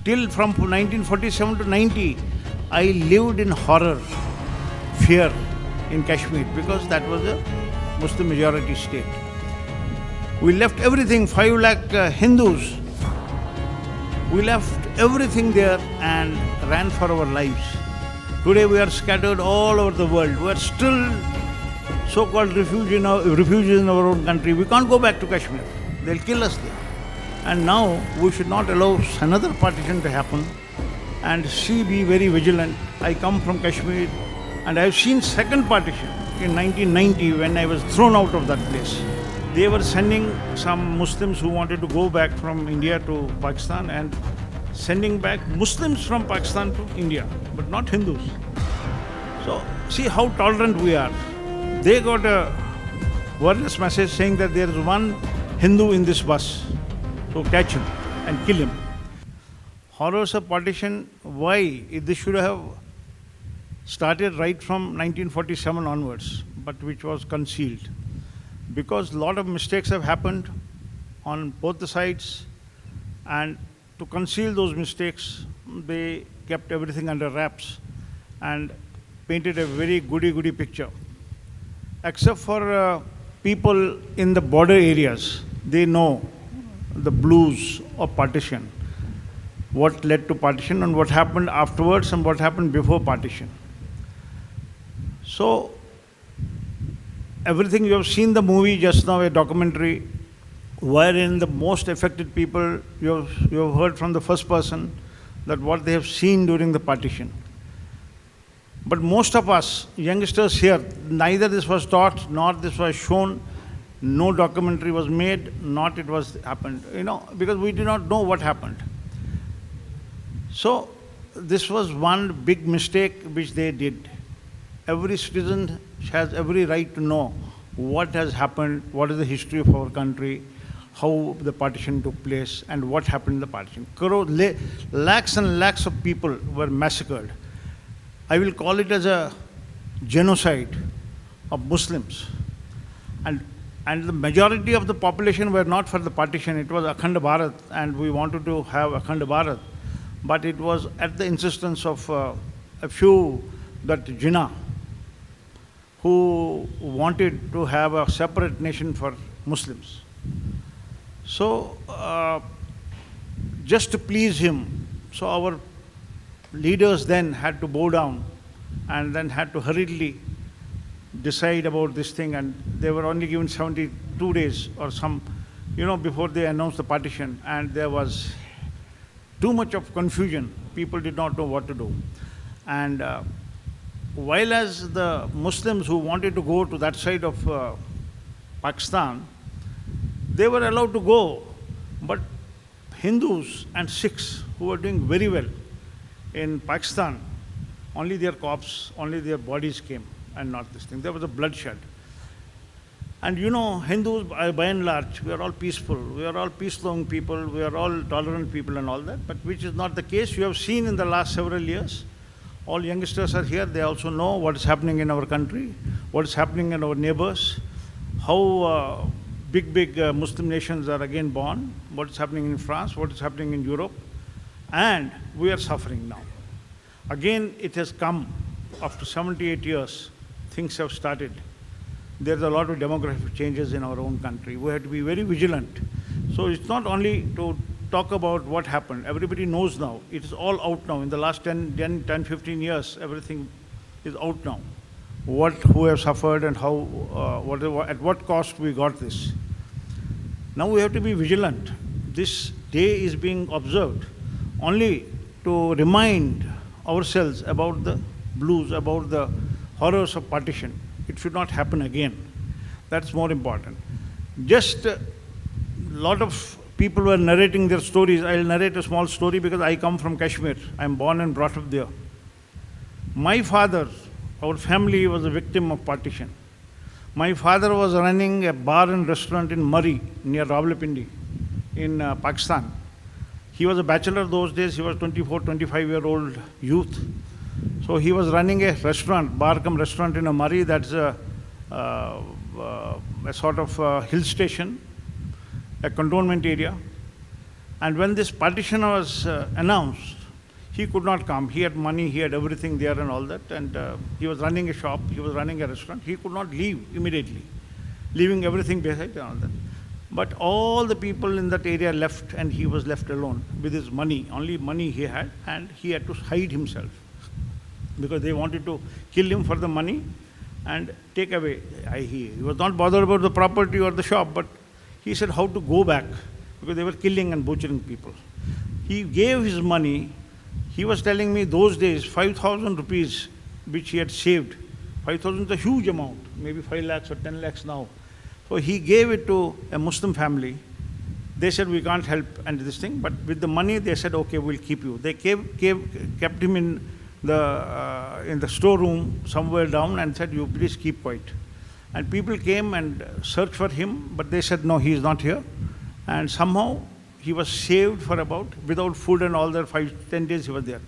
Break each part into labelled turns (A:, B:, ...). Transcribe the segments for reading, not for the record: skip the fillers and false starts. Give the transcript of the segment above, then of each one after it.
A: Till from 1947 to 90, I lived in horror, fear in Kashmir because that was a Muslim majority state. We left everything, 5 lakh Hindus. We left everything there and ran for our lives. Today we are scattered all over the world. We are still so-called refugees in our own country. We can't go back to Kashmir. They'll kill us there. And now we should not allow another partition to happen. And be very vigilant. I come from Kashmir and I have seen second partition in 1990 when I was thrown out of that place. They were sending some Muslims who wanted to go back from India to Pakistan and sending back Muslims from Pakistan to India, but not Hindus. So see how tolerant we are. They got a wireless message saying that there is one Hindu in this bus. So catch him and kill him. Horrors of partition, why? This should have started right from 1947 onwards, but which was concealed. Because a lot of mistakes have happened on both the sides, and to conceal those mistakes, they kept everything under wraps and painted a very goody-goody picture. Except for people in the border areas, they know the blues of partition, what led to partition and what happened afterwards and what happened before partition. So, everything you have seen the movie just now, a documentary, wherein the most affected people, you have heard from the first person that what they have seen during the partition. But most of us, youngsters here, neither this was taught, nor this was shown, no documentary was made, not it was happened, because we did not know what happened. So, this was one big mistake which they did. Every citizen has every right to know what has happened, what is the history of our country, how the partition took place, and what happened in the partition. Lakhs and lakhs of people were massacred. I will call it as a genocide of Muslims. And the majority of the population were not for the partition. It was Akhand Bharat, and we wanted to have Akhand Bharat. But it was at the insistence of a few, that Jinnah, who wanted to have a separate nation for Muslims. So, just to please him, so our leaders then had to bow down and then had to hurriedly decide about this thing, and they were only given 72 days or some, before they announced the partition, and there was too much of confusion. People did not know what to do. And while as the Muslims who wanted to go to that side of Pakistan, they were allowed to go, but Hindus and Sikhs who were doing very well in Pakistan, only their corpse, only their bodies came and not this thing. There was a bloodshed. And Hindus by and large, we are all peaceful, we are all peace-loving people, we are all tolerant people and all that, but which is not the case. You have seen in the last several years, all youngsters are here, they also know what is happening in our country, what is happening in our neighbors, how big Muslim nations are again born, what is happening in France, what is happening in Europe, and we are suffering now. Again, it has come after 78 years, things have started. There's a lot of demographic changes in our own country. We have to be very vigilant. So it's not only to talk about what happened. Everybody knows now. It is all out now. In the last 10, 15 years, everything is out now. Who have suffered and how, at what cost we got this. Now we have to be vigilant. This day is being observed only to remind ourselves about the blues, about the horrors of partition. It should not happen again. That's more important. Just a lot of people were narrating their stories. I'll narrate a small story because I come from Kashmir. I'm born and brought up there. My father, our family was a victim of partition. My father was running a bar and restaurant in Murree, near Rawalpindi, in Pakistan. He was a bachelor those days. He was 24, 25-year-old youth. So he was running a restaurant, bar cum restaurant in a Murree. That's a sort of hill station, a cantonment area. And when this partition was announced, he could not come. He had money, he had everything there and all that, and he was running a shop, he was running a restaurant. He could not leave immediately, leaving everything behind and all that. But all the people in that area left, and he was left alone with his money, only money he had, and he had to hide himself because they wanted to kill him for the money and take away. He was not bothered about the property or the shop, but he said how to go back because they were killing and butchering people. He gave his money. He was telling me those days 5,000 rupees which he had saved. 5,000 is a huge amount, maybe 5 lakhs or 10 lakhs now. So he gave it to a Muslim family. They said, we can't help and this thing, but with the money they said, okay, we'll keep you. They kept him in the storeroom somewhere down and said, you please keep quiet. And people came and searched for him, but they said, no, he is not here. And somehow he was saved for about, without food and all that, 5-10 days he was there.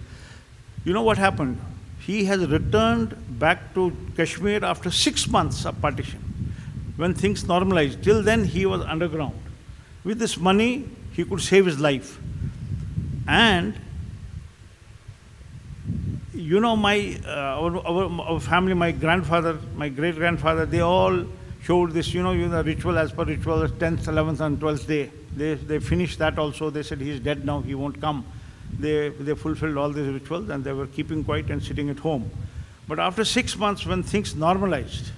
A: You know what happened? He has returned back to Kashmir after 6 months of partition, when things normalized. Till then he was underground. With this money, he could save his life. And you know, our family, my grandfather, my great-grandfather, they all showed this, the ritual as per ritual, 10th, 11th and 12th day. They finished that also. They said, he's dead now, he won't come. They fulfilled all these rituals and they were keeping quiet and sitting at home. But after 6 months, when things normalized,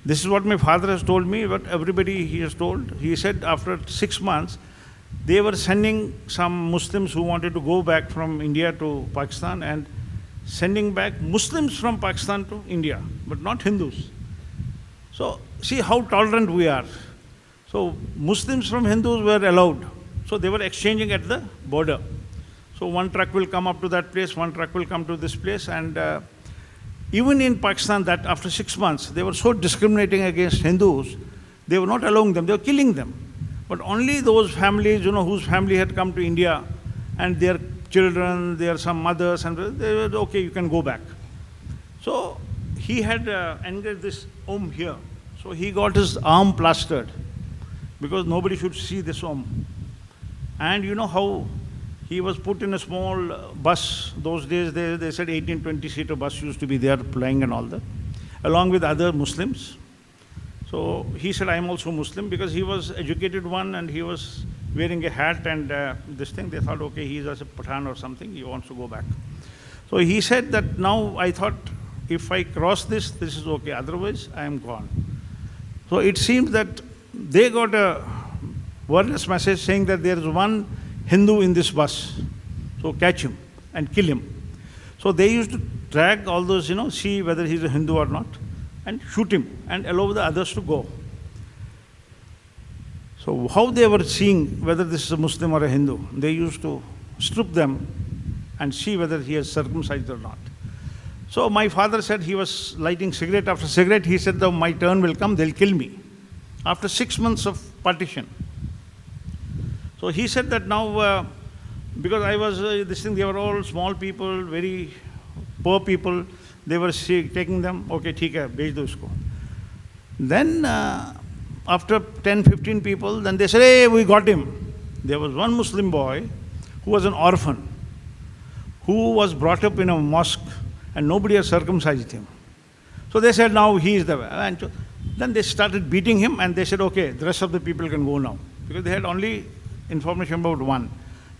A: this is what my father has told me, what everybody he has told. He said after 6 months, they were sending some Muslims who wanted to go back from India to Pakistan and sending back Muslims from Pakistan to India, but not Hindus. So see how tolerant we are. So Muslims from Hindus were allowed. So they were exchanging at the border. So one truck will come up to that place, one truck will come to this place, and even in Pakistan, that after 6 months, they were so discriminating against Hindus, they were not allowing them, they were killing them. But only those families, whose family had come to India and their children, their some mothers, and they were, okay, you can go back. So he had engaged this here. So he got his arm plastered because nobody should see this And you know how he was put in a small bus. Those days they said 18, 20-seater bus used to be there plying and all that, along with other Muslims. So he said, I am also Muslim, because he was educated one and he was wearing a hat and this thing. They thought, okay, he is a Pathan or something, he wants to go back. So he said that now I thought, if I cross this is okay, otherwise I am gone. So it seems that they got a wireless message saying that there is one Hindu in this bus, so catch him and kill him. So they used to drag all those, see whether he's a Hindu or not, and shoot him and allow the others to go. So how they were seeing whether this is a Muslim or a Hindu, they used to strip them and see whether he is circumcised or not. So my father said he was lighting cigarette after cigarette. He said, my turn will come, they'll kill me. After 6 months of partition. So he said that now, because I was, they were all small people, very poor people, they were taking them, okay, theek hai, bhej do isko. Then after 10, 15 people, then they said, hey, we got him. There was one Muslim boy who was an orphan, who was brought up in a mosque and nobody had circumcised him. So they said, now he is the way. And then they started beating him and they said, okay, the rest of the people can go now. Because they had only information about one.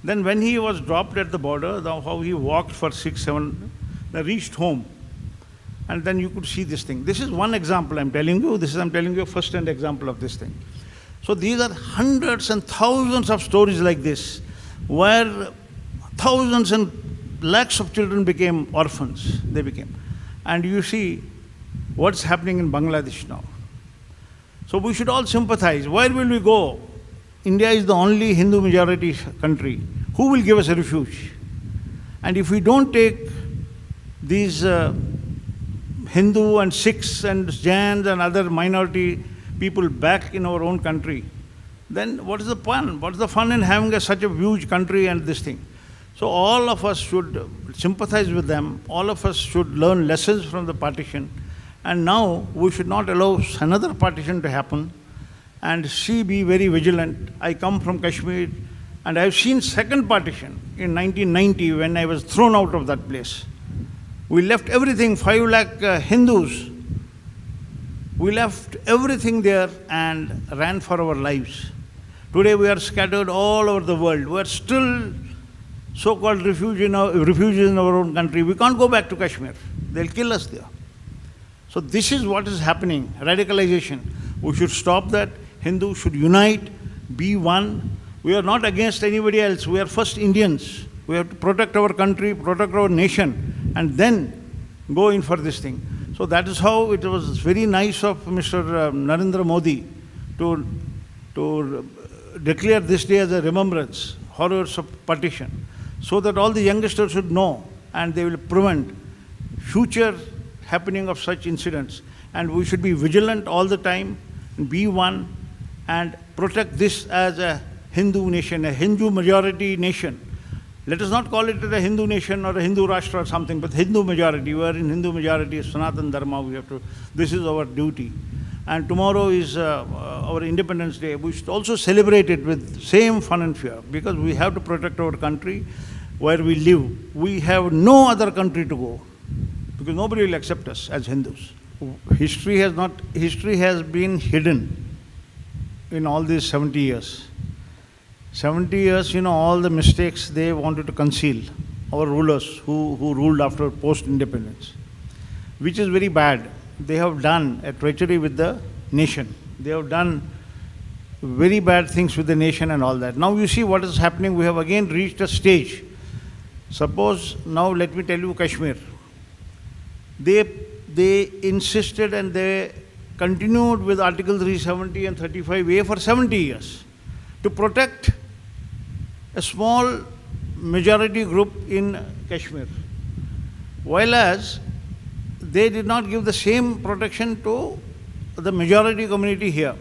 A: Then when he was dropped at the border, how he walked for 6, 7, they reached home. And then you could see this thing. This is one example I'm telling you. I'm telling you a first-hand example of this thing. So these are hundreds and thousands of stories like this, where thousands and lakhs of children became orphans. They became. And you see what's happening in Bangladesh now. So we should all sympathize. Where will we go? India is the only Hindu majority country. Who will give us a refuge? And if we don't take these Hindu and Sikhs and Jains and other minority people back in our own country, then what is the fun? What is the fun in having such a huge country and this thing? So all of us should sympathize with them. All of us should learn lessons from the partition. And now we should not allow another partition to happen. And be very vigilant. I come from Kashmir. And I've seen second partition in 1990 when I was thrown out of that place. We left everything, 5 lakh Hindus. We left everything there and ran for our lives. Today we are scattered all over the world. We are still so-called refugees in our own country. We can't go back to Kashmir. They'll kill us there. So this is what is happening, radicalization. We should stop that. Hindus should unite, be one. We are not against anybody else. We are first Indians. We have to protect our country, protect our nation, and then go in for this thing. So that is how it was very nice of Mr. Narendra Modi to declare this day as a remembrance, horrors of partition, so that all the youngsters should know and they will prevent future happening of such incidents. And we should be vigilant all the time, be one, and protect this as a Hindu nation, a Hindu majority nation. Let us not call it a Hindu nation or a Hindu Rashtra or something, but Hindu majority. We are in Hindu majority, Sanatan Dharma, we have to, this is our duty. And tomorrow is our Independence Day. We should also celebrate it with same fun and fear, because we have to protect our country where we live. We have no other country to go, because nobody will accept us as Hindus. History has been hidden in all these 70 years. 70 years, all the mistakes they wanted to conceal, our rulers who ruled after post-independence, which is very bad. They have done a treachery with the nation. They have done very bad things with the nation and all that. Now you see what is happening. We have again reached a stage. Suppose, now let me tell you Kashmir. They insisted and they continued with Article 370 and 35A for 70 years to protect a small majority group in Kashmir, while as they did not give the same protection to the majority community here.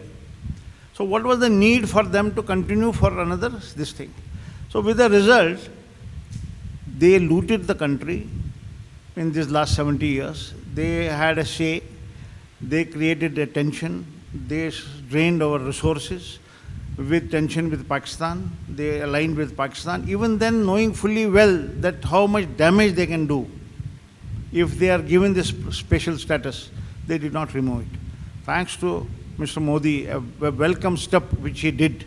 A: So what was the need for them to continue for another this thing? So with the result, they looted the country in these last 70 years. They had a say, they created a tension, they drained our resources with tension with Pakistan, they aligned with Pakistan, even then knowing fully well that how much damage they can do. If they are given this special status, they did not remove it. Thanks to Mr. Modi, a welcome step which he did,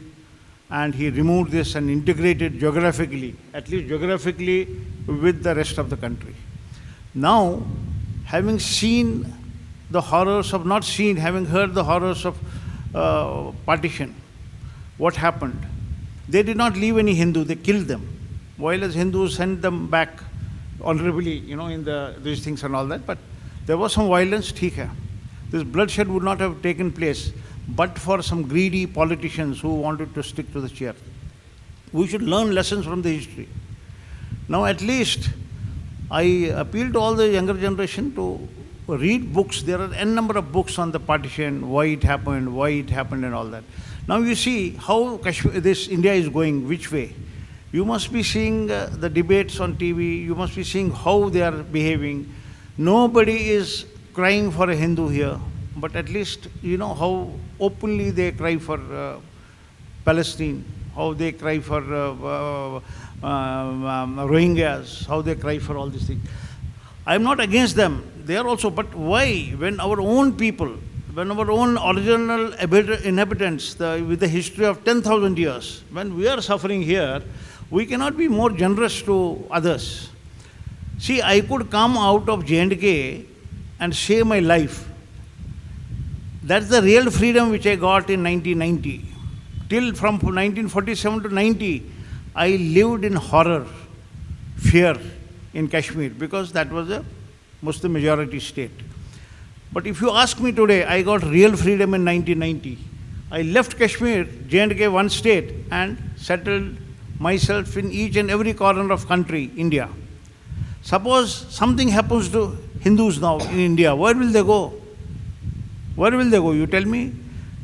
A: and he removed this and integrated geographically, at least geographically, with the rest of the country. Now, having seen the horrors of, not seen, having heard the horrors of partition, what happened? They did not leave any Hindu, they killed them. While as Hindus sent them back honorably, in these things and all that, but there was some violence, theek hai. This bloodshed would not have taken place but for some greedy politicians who wanted to stick to the chair. We should learn lessons from the history. Now at least, I appeal to all the younger generation to read books. There are n number of books on the partition, why it happened and all that. Now you see how this India is going, which way. You must be seeing the debates on TV, you must be seeing how they are behaving. Nobody is crying for a Hindu here, but at least how openly they cry for Palestine, how they cry for Rohingyas, how they cry for all these things. I am not against them, they are also, but why, when our own people, when our own original inhabitants, with the history of 10,000 years, when we are suffering here, we cannot be more generous to others. See, I could come out of J&K and save my life. That's the real freedom which I got in 1990. Till from 1947 to 90, I lived in horror, fear in Kashmir, because that was a Muslim majority state. But if you ask me today, I got real freedom in 1990. I left Kashmir, J&K, one state, and settled myself in each and every corner of country, India. Suppose something happens to Hindus now in India, where will they go? Where will they go? You tell me.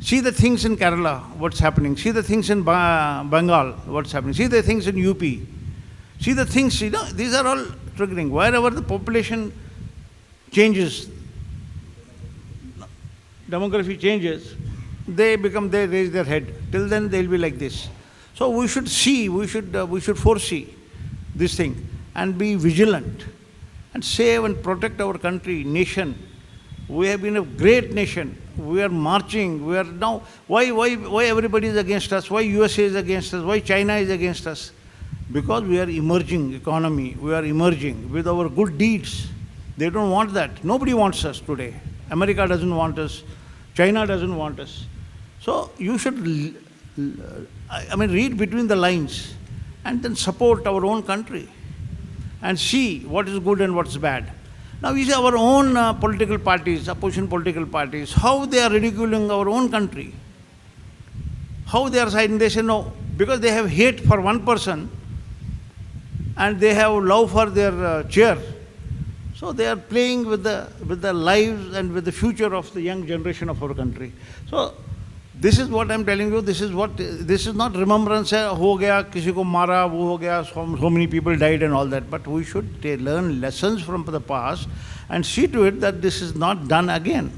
A: See the things in Kerala, what's happening. See the things in Bengal, what's happening. See the things in UP. See the things, these are all triggering. Wherever the population changes, demography changes, they raise their head. Till then, they'll be like this. So we should see, we should foresee this thing and be vigilant and save and protect our country, nation. We have been a great nation. We are marching. We are now. Why everybody is against us? Why USA is against us? Why China is against us? Because we are emerging economy. We are emerging with our good deeds. They don't want that. Nobody wants us today. America doesn't want us. China doesn't want us. So you should, read between the lines and then support our own country and see what is good and what's bad. Now we see our own political parties, opposition political parties, how they are ridiculing our own country. How they are siding, they say no, because they have hate for one person and they have love for their chair. So they are playing with the lives and with the future of the young generation of our country. So this is what I am telling you. This is not remembrance. Ho gaya, kisi ko mara, wo ho gaya, so many people died and all that. But we should learn lessons from the past and see to it that this is not done again.